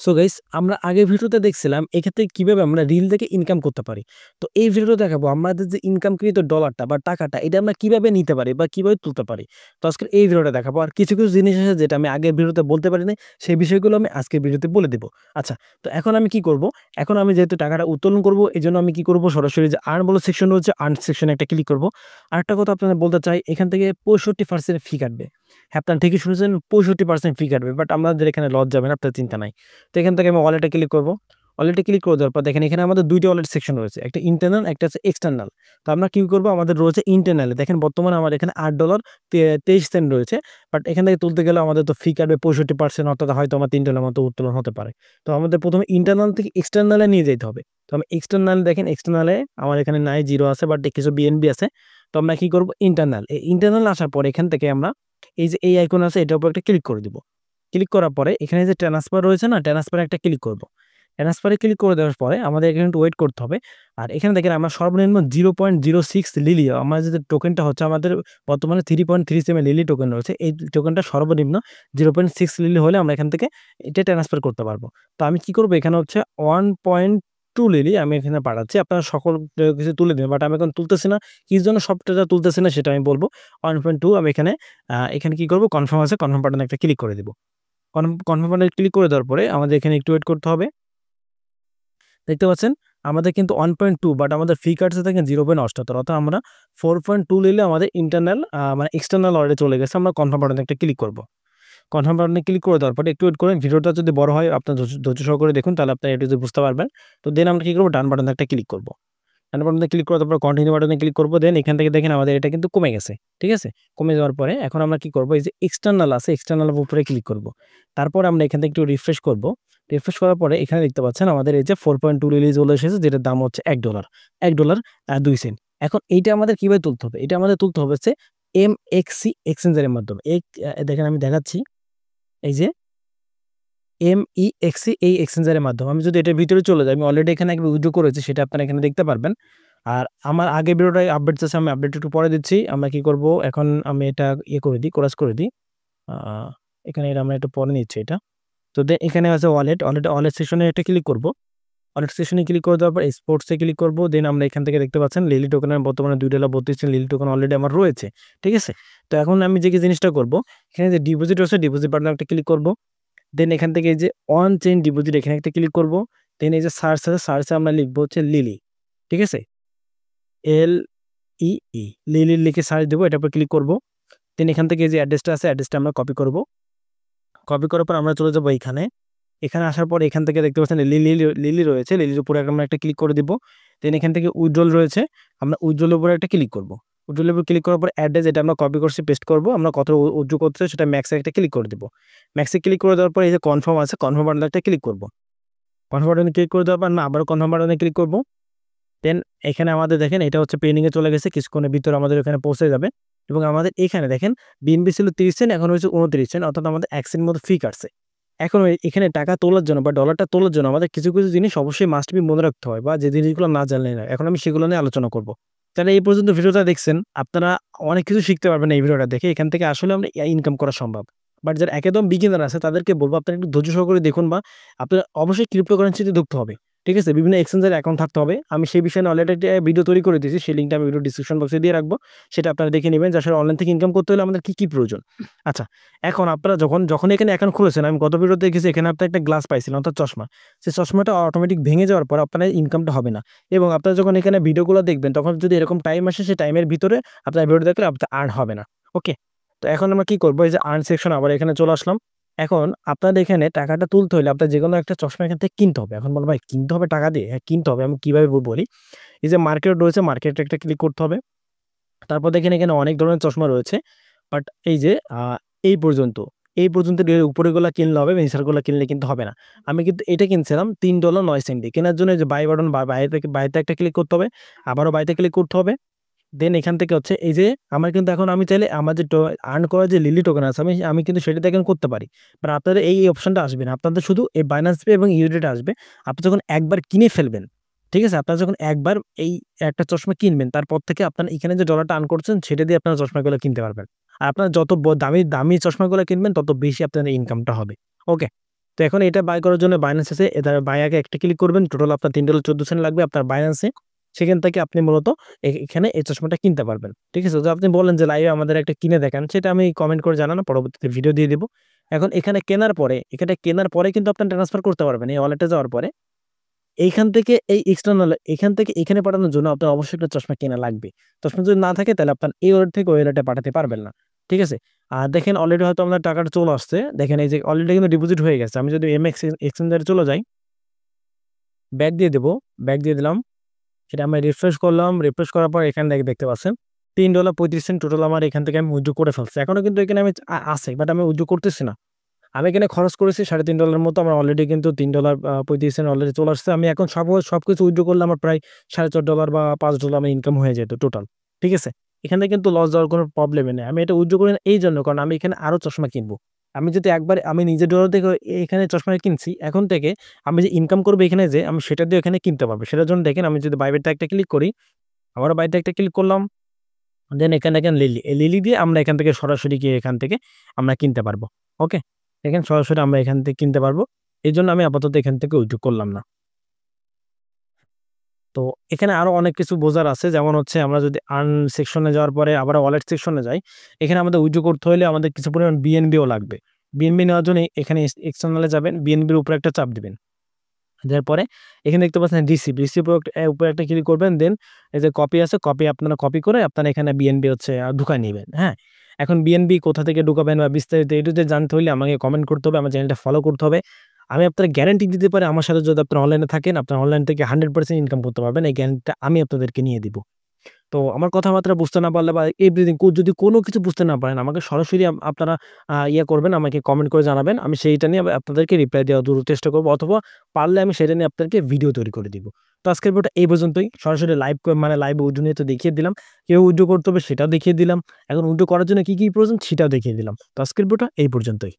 So guys আমরা আগের ভিডিওতে দেখছিলাম এক্ষেত্রে কিভাবে আমরা রিল থেকে ইনকাম করতে পারি। তো এই ভিডিওতে দেখাবো আমাদের যে ইনকামকৃত ডলারটা বা টাকাটা এটা আমরা কিভাবে নিতে পারি বা কিভাবে তুলতে পারি। তো আজকের এই ভিডিওটা দেখাবো। আর কিছু জিনিস আছে যেটা আমি আগের ভিডিওতে বলতে পারিনি, সেই বিষয়গুলো আমি আজকের ভিডিওতে বলে দিব। আচ্ছা, তো এখন আমি কি করব? এখন আমি যেহেতু টাকাটা উত্তোলন করব, এজন্য আমি কি করব? সরাসরি যে আর্ন বলে সেকশন রয়েছে, আর্ন সেকশনে একটা ক্লিক করব। আরেকটা কথা আপনাদের বলতে চাই, এখান থেকে 65% ফি কাটবে। হ্যাঁ, আপনারা ঠিকই শুনেছেন, 65% ফি কাটবে। বাট আমাদের এখানে লস যাবে না, আপনার চিন্তা নাই। তো এখান থেকে আমি ওয়ালেটে ক্লিক করব। ওয়ালেটে ক্লিক করে দেওয়ার পর দেখেন এখানে আমাদের ২ টা ওয়ালেট সেকশন রয়েছে। একটা ইন্টারনাল, একটা হচ্ছে এক্সটার্নাল। তো আমরা কি করব? আমাদের রয়েছে ইন্টারনালে। দেখেন বর্তমানে আমার এখানে $৮.২৩ রয়েছে। বাট এখান থেকে তুলতে গেলে আমাদের তো ফি কাটবে 65%, অর্থাৎ হয়তো আমার ৩ টা মতো উত্তোলন হতে পারে। তো আমাদের ১ম এ ইন্টারনাল থেকে এক্সটার্নালে নিয়ে যাইতে হবে। তো আমি এক্সটার্নাল দেখেন, এক্সটার্নালে আমার এখানে নাই, 0 আছে, বাট কিছু বিএনবি আছে। তো আমরা কি করব? ইন্টারনাল। এই ইন্টারনাল আসার পরে এখান থেকে আমরা এই যে এই আইকন আছে এটার উপর একটা ক্লিক করে দিব। ক্লিক করার পরে এখানে যে ট্রান্সফার রয়েছে না, ট্রান্সফারে একটা ক্লিক করব। ট্রান্সফারে ক্লিক করে দেওয়ার পরে আমাদের এখানে একটু ওয়েট করতে হবে। আর এখানে দেখেন আমরা সর্বনিম্ন 0.06 লিলি, আমার যে টোকেনটা হচ্ছে আমাদের বর্তমানে 3.37 লিলি টোকেন রয়েছে। এই টোকেনটা সর্বনিম্ন 0.6 লিলি হলে আমরা এখান থেকে এটা ট্রান্সফার করতে পারবো। তো আমি কি করব? এখানে হচ্ছে 1.2 লিলি আমি এখানে পাঠাচ্ছি। আপনারা সকল কিছু তুলে দিবেন। বাট আমি এখন তুলতেছি না। কি জন্য সবটা তুলতেছি না সেটা আমি বলব। 1.2 আমি এখানে কি করব? কনফার্ম আছে, কনফার্ম বাটনে একটা ক্লিক করে দিব। কনফার্ম বাটনে ক্লিক করে দেওয়ার পরে আমাদের এখানে একটু ওয়েট করতে হবে। দেখতে পাচ্ছেন আমাদের কিন্তু 1.2, বাট আমাদের ফি কাটছে দেখেন 0.78, অর্থাৎ আমরা 4.2 নিলে আমাদের ইন্টারনাল মানে এক্সটার্নাল ওয়ালেটে চলে গেছে। আমরা কনফার্ম বাটনে একটা ক্লিক করব। কনফার্ম বাটনে ক্লিক করে দেওয়ার পরে একটু ওয়েট করেন। ভিডিওটা যদি বড় হয় আপনার ধৈর্য সহকারে দেখুন, তাহলে আপনারা এটুকু বুঝতে পারবেন। তো দেন আমরা কি করব? ডান বাটনে একটা ক্লিক করব। ডান বাটনে ক্লিক করার পর কন্টিনিউ বাটনে ক্লিক করব। দেন এখান থেকে দেখেন আমাদের এটা কিন্তু কমে গেছে। ঠিক আছে? কমে যাওয়ার পরে এখন আমরা কি করব? এই যে এক্সটার্নাল আছে, এক্সটার্নাল এর উপরে ক্লিক করব। তারপর আমরা এখান থেকে একটু রিফ্রেশ করব। রিফ্রেশ করার পরে এখানে দেখতে পাচ্ছেন আমাদের এই যে 4.2 রিলিজ চলে এসেছে, যেটার দাম হচ্ছে $১, $১.২ এখন এইটা আমাদের কিভাবে তুলতে হবে? এটা আমাদের তুলতে হবে হচ্ছে MXC এক্সচেঞ্জার এর মাধ্যমে। দেখেন আমি দেখাচ্ছি। এই যে MEXC এই এক্সচেঞ্জারের মাধ্যমে আমি যদি এটার ভিতরে চলে যাই, আমি অলরেডি এখানে একবার উইথড্র করেছি, সেটা আপনারা এখানে দেখতে পারবেন। আর আমার আগের ভিডিওটায় আপডেট আছে, আমি আপডেট একটু পরে দিচ্ছি। আমরা কি করব? এখন আমি এটা করে দিই, কোরাস করে দিই। আ এখানে আমরা একটু পরে নিচ্ছি এটা। তো এখানে আছে ওয়ালেট সেকশনে একটা ক্লিক করব। ওয়ালেট সেকশনে ক্লিক করে দেওয়ার পর স্পোর্টস এ ক্লিক করব। দেন আমরা এখান থেকে দেখতে পাচ্ছেন লিলি টোকেনের বর্তমানে $2.32 লিলি টোকেন অলরেডি আমার রয়েছে। ঠিক আছে? তো এখন আমি যে জিনিসটা করব, এখানে যে ডিপোজিট আছে, ডিপোজিট বাটনে একটা ক্লিক করব। দেন এখান থেকে এই যে অন চেইন ডিপোজিট এখানে একটা ক্লিক করব। দেন এই যে সার্চ আছে, সার্চে আমরা লিখব হচ্ছে লিলি। ঠিক আছে? LEE লিলি লিখে সার্চ দেব, এটার উপর ক্লিক করব। দেন এখান থেকে এই যে অ্যাড্রেসটা আছে, অ্যাড্রেসটা আমরা কপি করব। কপি করার পর আমরা চলে যাব এইখানে। এখানে আসার পর এখান থেকে দেখতে পাচ্ছেন লিলি রয়েছে। লিলির উপরে আমরা একটা ক্লিক করে দিব। দেন এখান থেকে উইথড্রল রয়েছে। আমরা উইথড্রল এর উপরে একটা ক্লিক করব। উইথড্রল এর উপর ক্লিক করার পর অ্যাড্রেস যেটা আমরা কপি করছি পেস্ট করব। আমরা কত উইথড্র করতে চাই সেটা ম্যাক্সে একটা ক্লিক করে দিব। ম্যাক্সে ক্লিক করে দেওয়ার পর এই যে কনফার্ম আছে, কনফার্ম বাটনে একটা ক্লিক করব। কনফার্ম বাটনে ক্লিক করে দেওয়ার পর না আবারও কনফার্ম বাটনে ক্লিক করব। দেন এখানে আমাদের দেখেন এটা হচ্ছে পেন্ডিং এ চলে গেছে। কিছুক্ষণের ভিতরে আমাদের এখানে পৌঁছে যাবে এবং আমাদের এখানে দেখেন বিএনবি ছিল 30 সেন্ট, এখন হয়েছে 29 সেন্ট, অর্থাৎ আমাদের 1 সেন্ট মতো ফি কাটছে। এখন এখানে টাকা তোলার জন্য বা ডলারটা তোলার জন্য আমাদের কিছু জিনিস অবশ্যই মাস্ট বি মনে রাখতে হয়, বা যে জিনিসগুলো না জানলে না। এখন আমি সেগুলো নিয়ে আলোচনা করব। তাহলে এই পর্যন্ত ভিডিওটা দেখছেন, আপনারা অনেক কিছু শিখতে পারবেন এই ভিডিওটা দেখে। এখান থেকে আসলে আমরা ইনকাম করা সম্ভব। বাট যারা একদম বিগিনার আছে তাদেরকে বলব আপনারা একটু ধৈর্য সহকারে দেখুন, বা আপনারা অবশ্যই ক্রিপ্টোকারেন্সিতে ঢুকতে হবে। ঠিক আছে? বিভিন্ন এক্সচেঞ্জের অ্যাকাউন্ট থাকতে হবে। আমি সেই বিষয়ে অলরেডি একটা ভিডিও তৈরি করে দিয়েছি। সেই লিঙ্কটা আমি ভিডিও ডিসক্রিপশন বক্সে দিয়ে রাখবো। সেটা আপনারা দেখে নিবেন যে আসলে অনলাইন থেকে ইনকাম করতে হলে আমাদের কি প্রয়োজন। আচ্ছা, এখন আপনারা যখন এখানে অ্যাকাউন্ট খুলেছেন, আমি গত ভিডিওতে দেখেছি এখানে আপনারা একটা গ্লাস পাইছিলেন, অর্থাৎ চশমা। সেই চশমাটা অটোমেটিক ভেঙে যাওয়ার পর আপনার ইনকামটা হবে না। এবং আপনারা যখন এখানে ভিডিওগুলো দেখবেন তখন যদি এরকম টাইম আসে, সেই টাইমের ভিতরে আপনার ভিডিও দেখলে আপনার আর্ন হবে না। ওকে? তো এখন আমরা কি করব? এই যে আর্ন সেকশন আবার এখানে চলে আসলাম। এখন আপনাদের এখানে টাকাটা তুলতে হলে আপনার যেকোনো একটা চশমা এখান থেকে কিনতে হবে। এখন বলবেন ভাই কিনতে হবে টাকা দিয়ে? হ্যাঁ, কিনতে হবে। আমি কিভাবে বলি? এই যে মার্কেট রয়েছে, মার্কেটে একটা ক্লিক করতে হবে। তারপর দেখেন এখানে অনেক ধরনের চশমা রয়েছে। বাট এই যে এই পর্যন্ত, এর উপরেগুলা কিনলে হবে, নিচেরগুলা কিনলে কিন্তু হবে না। আমি কিন্তু এটা কিনছিলাম $3.09 দিয়ে। কেনার জন্য এই যে বাই বাটন বা বাইতে একটা ক্লিক করতে হবে। আবারও বাইতে ক্লিক করতে হবে। দেন এখান থেকে হচ্ছে এই যে আমার কিন্তু এখন আমি চাইলে আমার যে আর্ন করা যে লিলি টোকেন আছে, আমি কিন্তু সেটা থেকে করতে পারি। বাট আপনাদের এই অপশনটা আসবে না। আপনাদের শুধু এই Binance Pay এবং USDT আসবে। আপনি যখন একবার কিনে ফেলবেন, ঠিক আছে? আপনারা যখন একবার এই একটা চশমা কিনবেন, তারপর থেকে আপনারা এখানে যে ডলারটা আর্ন করছেন সেটা দিয়ে আপনারা চশমাগুলো কিনতে পারবেন। আর আপনারা যত দামি চশমাগুলো কিনবেন তত বেশি আপনাদের ইনকামটা হবে। ওকে? তো তো এখন এটা বাই করার জন্য Binance আছে, এটা বাই আগে একটা ক্লিক করবেন। টোটাল আপনার $3.14 লাগবে আপনার Binance এ। সেখান থেকে আপনি মূলত এখানে এই চশমাটা কিনতে পারবেন। ঠিক আছে? তো আপনি বলেন যে লাইভে আমাদের একটা কিনে দেখান, সেটা আমি কমেন্ট করে জানানো পরবর্তীতে ভিডিও দিয়ে দিব। এখন এখানে কেনার পরে কিন্তু আপনি ট্রান্সফার করতে পারবেন। এই ওয়ালেটে যাওয়ার পরে এইখান থেকে এই এক্সটার্নাল এখান থেকে এখানে পাঠানোর জন্য আপনার অবশ্যই একটা চশমা কেনা লাগবে। চশমা যদি না থাকে তাহলে আপনার এই ওয়ালেট থেকে ওই ওয়ালেটে পাঠাতে পারবেন না। ঠিক আছে? আর দেখেন অলরেডি হয়তো আপনার টাকাটা চলে আসছে। দেখেন এই যে অলরেডি কিন্তু ডিপোজিট হয়ে গেছে। আমি যদি এমএক্স এক্সচেঞ্জারে চলে যাই, ব্যাক দিয়ে দেব, ব্যাক দিয়ে দিলাম। এটা আমি রিফ্রেশ করলাম। রিফ্রেশ করার পর এখানে দেখতে পাচ্ছেন $3.35 টোটাল আমার এখান থেকে আমি উইথড্র করে ফেলছি। এখনো কিন্তু এখানে আমি আছে বাট আমি উইথড্র করতেছি না। আমি এখানে খরচ করেছি $3.5 মতো। আমার অলরেডি কিন্তু $3.35 অলরেডি চলে আসছে। আমি এখন সবকিছু উইথড্র করলে আমার প্রায় $4.5 বা $5 আমার ইনকাম হয়ে যেত টোটাল। ঠিক আছে? এখানে কিন্তু লস যাওয়ার কোনো প্রবলেমই নেই। আমি এটা উইথড্র করি না এইজন্য, কারণ আমি এখানে আরো চশমা কিনবো। আমি যদি একবারে আমি নিজের ডলার থেকে এখানে চশমা কিনছি, এখন থেকে আমি যে ইনকাম করবো এখানে যেয়ে আমি সেটা দিয়ে এখানে কিনতে পারবো। সেটার জন্য দেখেন আমি যদি বাই বাটনে একটা ক্লিক করি, আবারও বাই তে একটা ক্লিক করলাম। দেন এখানে দেখেন লিলি। এই লিলি দিয়ে আমরা এখান থেকে সরাসরি গিয়ে এখান থেকে আমরা কিনতে পারবো। ওকে? দেখেন সরাসরি আমরা এখান থেকে কিনতে পারবো। এজন্য আমি আপাতত এখান থেকে উইথড্র করলাম না। তো এখানে আরো অনেক কিছু বোঝার আছে। যেমন হচ্ছে আমরা যদি আর্ন সেকশনে যাওয়ার পরে আবার ওয়ালেট সেকশনে যাই, এখানে আমাদের উইথড্র করতে হলে আমাদের কিছু পরিমাণ বিএনবিও লাগবে। বিএনবি নেওয়ার জন্য এখানে এক্সটার্নাল এ যাবেন, বিএনবির উপরে একটা চাপ দিবেন। দেওয়ার পরে এখানে দেখতে পাচ্ছেন রিসিপ্ট উপরে একটা ক্লিক করবেন। দেন এই যে কপি আছে, কপি আপনারা কপি করে আপনারা এখানে বিএনবি হচ্ছে ঢুকায় নিবেন। হ্যাঁ? এখন বিএনবি কোথা থেকে ঢুকাবেন বা বিস্তারিত এ টু জেড জানতে হলে আমাকে কমেন্ট করতে হবে, আমার চ্যানেলটা ফলো করতে হবে। আমি আপনাদের গ্যারান্টি দিতে পারি আমার সাথে যদি আপনারা অনলাইনে থাকেন, আপনারা অনলাইন থেকে 100% ইনকাম করতে পারবেন। এই গ্যারান্টিটা আমি আপনাদেরকে নিয়ে দিব। তো আমার কথাবার্তা বুঝতে না পারলে বা এভরিথিং যদি কোনো কিছু বুঝতে না পারেন, আমাকে সরাসরি আপনারা ইয়ে করবেন, আমাকে কমেন্ট করে জানাবেন। আমি সেইটা নিয়ে আপনাদেরকে রিপ্লাই দেওয়ার চেষ্টা করব, অথবা পারলে আমি সেটা নিয়ে আপনাদেরকে ভিডিও তৈরি করে দিব। তো আজকের ভিডিওটা এই পর্যন্তই। সরাসরি লাইভ উইথড্র নিয়ে তো দেখিয়ে দিলাম। কিভাবে উইথড্র করতে হবে সেটাও দেখিয়ে দিলাম। এখন উইথড্র করার জন্য কি প্রয়োজন সেটাও দেখিয়ে দিলাম। তো আজকের ভিডিওটা এই পর্যন্তই।